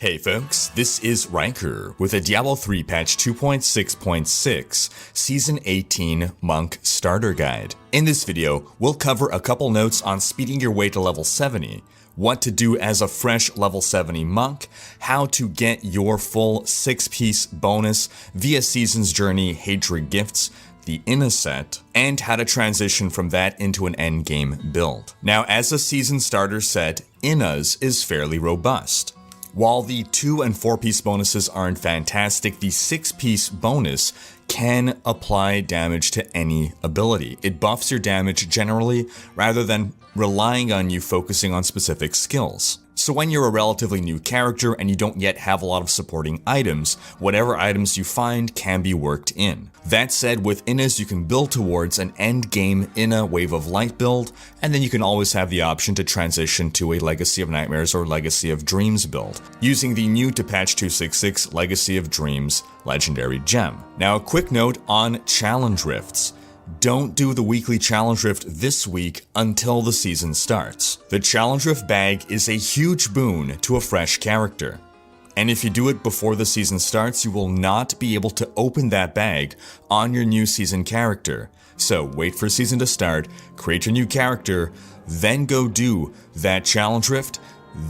Hey folks, this is Riker with a Diablo 3 patch 2.6.6 Season 18 Monk Starter Guide. In this video, we'll cover a couple notes on speeding your way to level 70, what to do as a fresh level 70 monk, how to get your full 6-piece bonus via Season's Journey Hatred Gifts, the Inna set, and how to transition from that into an endgame build. Now, as a season starter set, Inna's is fairly robust. While the 2- and 4-piece bonuses aren't fantastic, the 6-piece bonus can apply damage to any ability. It buffs your damage generally, rather than relying on you focusing on specific skills. So when you're a relatively new character and you don't yet have a lot of supporting items, whatever items you find can be worked in. That said, with Innas you can build towards an endgame Inna Wave of Light build, and then you can always have the option to transition to a Legacy of Nightmares or Legacy of Dreams build, using the new to patch 266 Legacy of Dreams Legendary Gem. Now a quick note on challenge rifts. Don't do the weekly challenge rift this week until the season starts. The challenge rift bag is a huge boon to a fresh character. And if you do it before the season starts, you will not be able to open that bag on your new season character. So wait for season to start, create your new character, then go do that challenge rift,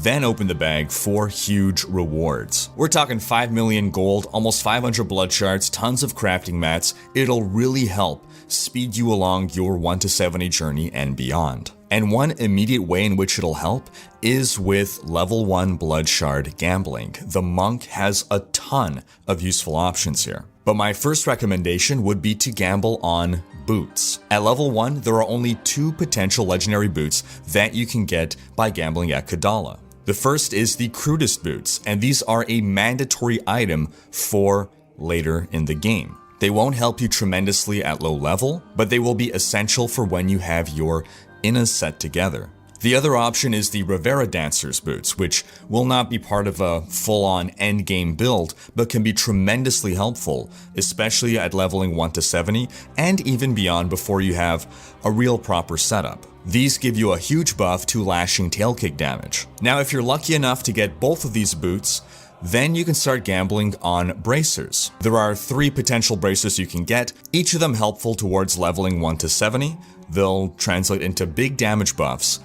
then open the bag for huge rewards. We're talking 5 million gold, almost 500 blood shards, tons of crafting mats. It'll really help speed you along your 1 to 70 journey and beyond. And one immediate way in which it'll help is with level 1 blood shard gambling. The monk has a ton of useful options here. But my first recommendation would be to gamble on boots. At level 1, there are only 2 potential legendary boots that you can get by gambling at Kadala. The first is the crudest boots, and these are a mandatory item for later in the game. They won't help you tremendously at low level, but they will be essential for when you have your Innas set together. The other option is the Rivera Dancer's boots, which will not be part of a full-on endgame build, but can be tremendously helpful, especially at leveling 1 to 70, and even beyond before you have a real proper setup. These give you a huge buff to lashing tail kick damage. Now, if you're lucky enough to get both of these boots, then you can start gambling on bracers. There are 3 potential bracers you can get, each of them helpful towards leveling 1 to 70. They'll translate into big damage buffs,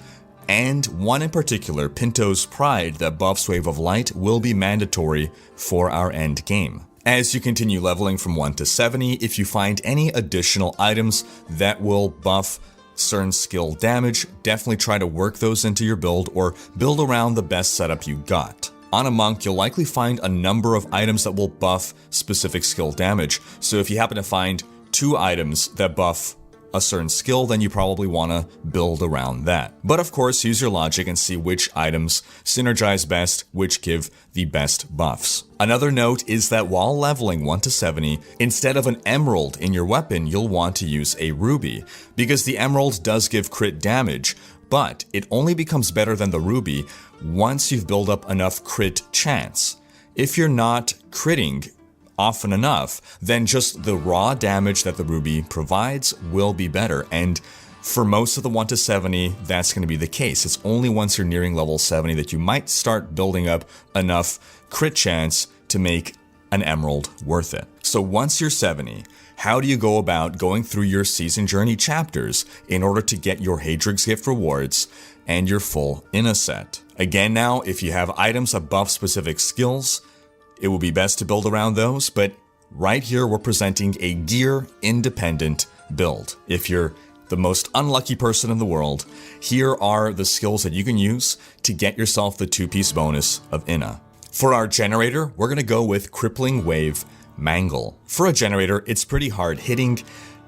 and one in particular, Pinto's Pride, that buffs Wave of Light, will be mandatory for our end game. As you continue leveling from 1 to 70, if you find any additional items that will buff certain skill damage, definitely try to work those into your build or build around the best setup you got. On a monk, you'll likely find a number of items that will buff specific skill damage, so if you happen to find 2 items that buff a certain skill, then you probably want to build around that. But of course, use your logic and see which items synergize best, which give the best buffs. Another note is that while leveling 1 to 70, instead of an emerald in your weapon, you'll want to use a ruby, because the emerald does give crit damage, but it only becomes better than the ruby once you've built up enough crit chance. If you're not critting often enough, then just the raw damage that the ruby provides will be better, and for most of the 1 to 70, that's going to be the case. It's only once you're nearing level 70 that you might start building up enough crit chance to make an emerald worth it. So once you're 70, how do you go about going through your season journey chapters in order to get your Hadrig's Gift rewards and your full Inna set? Again now, if you have items that buff specific skills, it will be best to build around those, but right here we're presenting a gear-independent build. If you're the most unlucky person in the world, here are the skills that you can use to get yourself the 2-piece bonus of Inna. For our generator, we're going to go with Crippling Wave Mangle. For a generator, it's pretty hard hitting,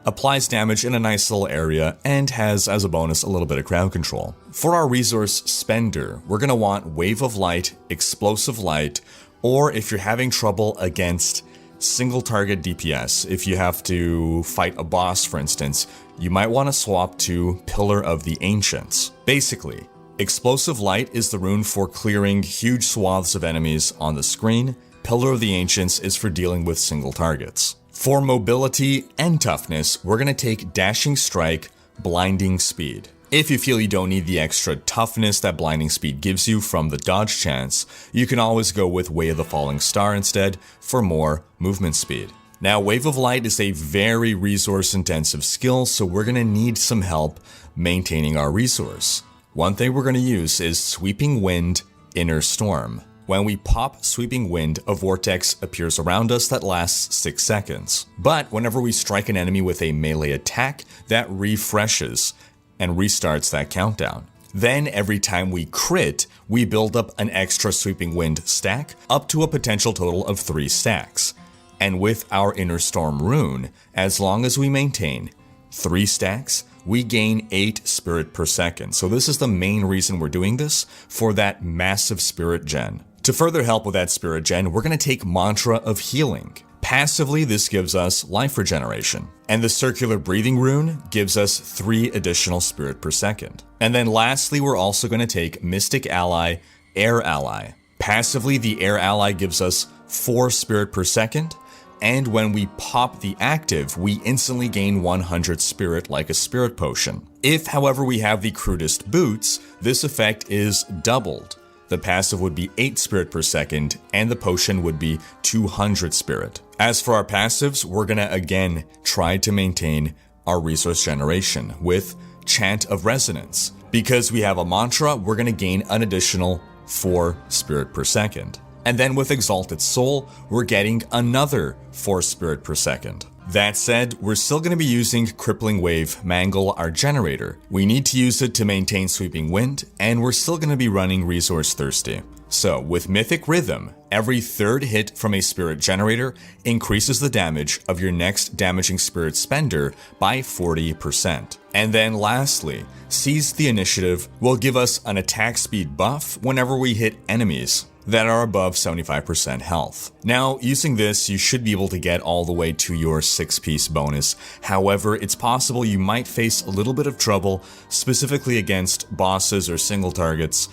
applies damage in a nice little area, and has as a bonus a little bit of crowd control. For our resource spender, we're going to want Wave of Light, Explosive Light, or if you're having trouble against single target DPS, if you have to fight a boss for instance, you might want to swap to Pillar of the Ancients. Basically, Explosive Light is the rune for clearing huge swaths of enemies on the screen. Pillar of the Ancients is for dealing with single targets. For mobility and toughness, we're going to take Dashing Strike, Blinding Speed. If you feel you don't need the extra toughness that blinding speed gives you from the dodge chance, you can always go with Way of the Falling Star instead for more movement speed. Now, Wave of Light is a very resource-intensive skill, so we're going to need some help maintaining our resource. One thing we're going to use is Sweeping Wind, Inner Storm. When we pop Sweeping Wind, a vortex appears around us that lasts 6 seconds. But whenever we strike an enemy with a melee attack, that refreshes and restarts that countdown. Then every time we crit, we build up an extra Sweeping Wind stack up to a potential total of 3 stacks. And with our Inner Storm rune, as long as we maintain 3 stacks, we gain 8 spirit per second. So this is the main reason we're doing this, for that massive spirit gen. To further help with that spirit gen, we're going to take Mantra of Healing. Passively, this gives us life regeneration. And the Circular Breathing rune gives us 3 additional spirit per second. And then lastly, we're also going to take Mystic Ally, Air Ally. Passively, the Air Ally gives us 4 spirit per second. And when we pop the active, we instantly gain 100 spirit like a spirit potion. If, however, we have the crudest boots, this effect is doubled. The passive would be 8 spirit per second, and the potion would be 200 spirit. As for our passives, we're gonna again try to maintain our resource generation with Chant of Resonance. Because we have a mantra, we're gonna gain an additional 4 spirit per second. And then with Exalted Soul, we're getting another 4 spirit per second. That said, we're still going to be using Crippling Wave Mangle, our generator. We need to use it to maintain Sweeping Wind, and we're still going to be running Resource Thirsty. So with Mythic Rhythm, every 3rd hit from a spirit generator increases the damage of your next damaging spirit spender by 40%. And then lastly, Seize the Initiative will give us an attack speed buff whenever we hit enemies that are above 75% health. Now, using this, you should be able to get all the way to your 6-piece bonus. However, it's possible you might face a little bit of trouble, specifically against bosses or single targets,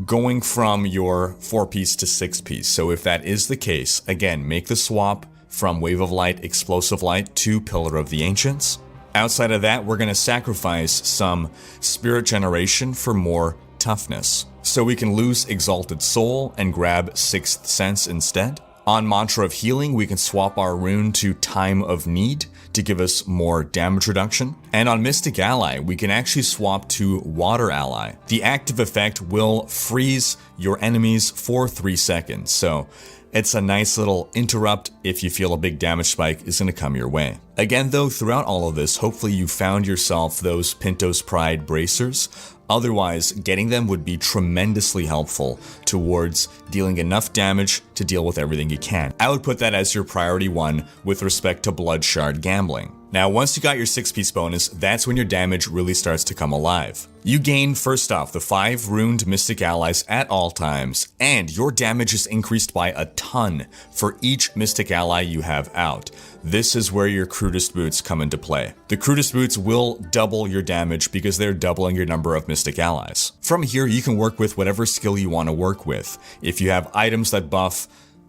going from your 4-piece to 6-piece. So if that is the case, again, make the swap from Wave of Light, Explosive Light to Pillar of the Ancients. Outside of that, we're going to sacrifice some Spirit Generation for more toughness. So we can lose Exalted Soul and grab 6th Sense instead. On Mantra of Healing, we can swap our rune to Time of Need to give us more damage reduction. And on Mystic Ally, we can actually swap to Water Ally. The active effect will freeze your enemies for 3 seconds. So it's a nice little interrupt if you feel a big damage spike is going to come your way. Again though, throughout all of this, hopefully you found yourself those Pinto's Pride bracers. Otherwise, getting them would be tremendously helpful towards dealing enough damage to deal with everything you can. I would put that as your priority 1 with respect to Blood Shard gambling. Now, once you got your 6-piece bonus, that's when your damage really starts to come alive. You gain, first off, the 5 runed Mystic Allies at all times, and your damage is increased by a ton for each Mystic Ally you have out. This is where your crudest boots come into play. The crudest boots will double your damage because they're doubling your number of Mystic Allies. From here, you can work with whatever skill you want to work with. If you have items that buff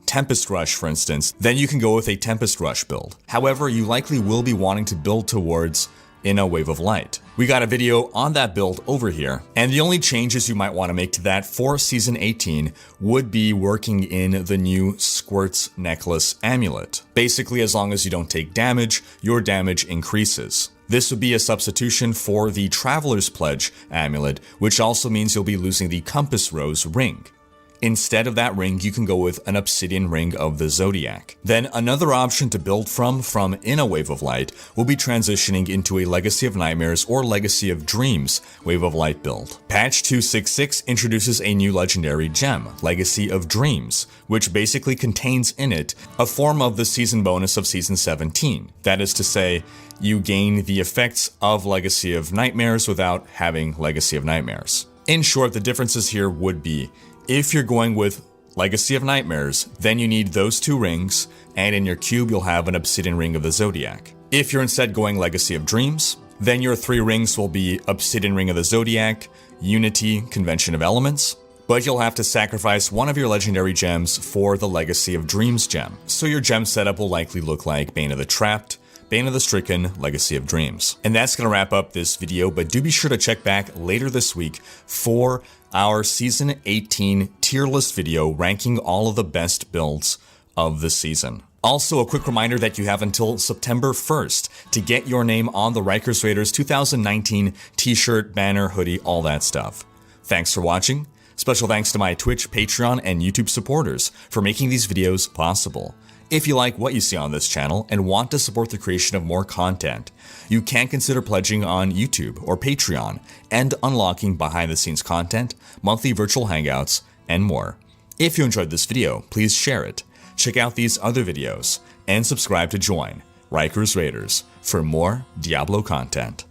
Tempest Rush, for instance, then you can go with a Tempest Rush build. However, you likely will be wanting to build towards in a Wave of Light. We got a video on that build over here, and the only changes you might want to make to that for Season 18 would be working in the new Squirts Necklace Amulet. Basically, as long as you don't take damage, your damage increases. This would be a substitution for the Traveler's Pledge Amulet, which also means you'll be losing the Compass Rose Ring. Instead of that ring, you can go with an Obsidian Ring of the Zodiac. Then another option to build from in a Wave of Light will be transitioning into a Legacy of Nightmares or Legacy of Dreams Wave of Light build. Patch 266 introduces a new legendary gem, Legacy of Dreams, which basically contains in it a form of the season bonus of Season 17. That is to say, you gain the effects of Legacy of Nightmares without having Legacy of Nightmares. In short, the differences here would be, if you're going with Legacy of Nightmares, then you need those 2 rings, and in your cube you'll have an Obsidian Ring of the Zodiac. If you're instead going Legacy of Dreams, then your 3 rings will be Obsidian Ring of the Zodiac, Unity, Convention of Elements, but you'll have to sacrifice one of your legendary gems for the Legacy of Dreams gem. So your gem setup will likely look like Bane of the Trapped, Bane of the Stricken, Legacy of Dreams. And that's going to wrap up this video, but do be sure to check back later this week for our Season 18 tier list video ranking all of the best builds of the season. Also, a quick reminder that you have until September 1st to get your name on the Rikers Raiders 2019 t-shirt, banner, hoodie, all that stuff. Thanks for watching. Special thanks to my Twitch, Patreon, and YouTube supporters for making these videos possible. If you like what you see on this channel and want to support the creation of more content, you can consider pledging on YouTube or Patreon and unlocking behind-the-scenes content, monthly virtual hangouts, and more. If you enjoyed this video, please share it. Check out these other videos and subscribe to join Rikers Raiders for more Diablo content.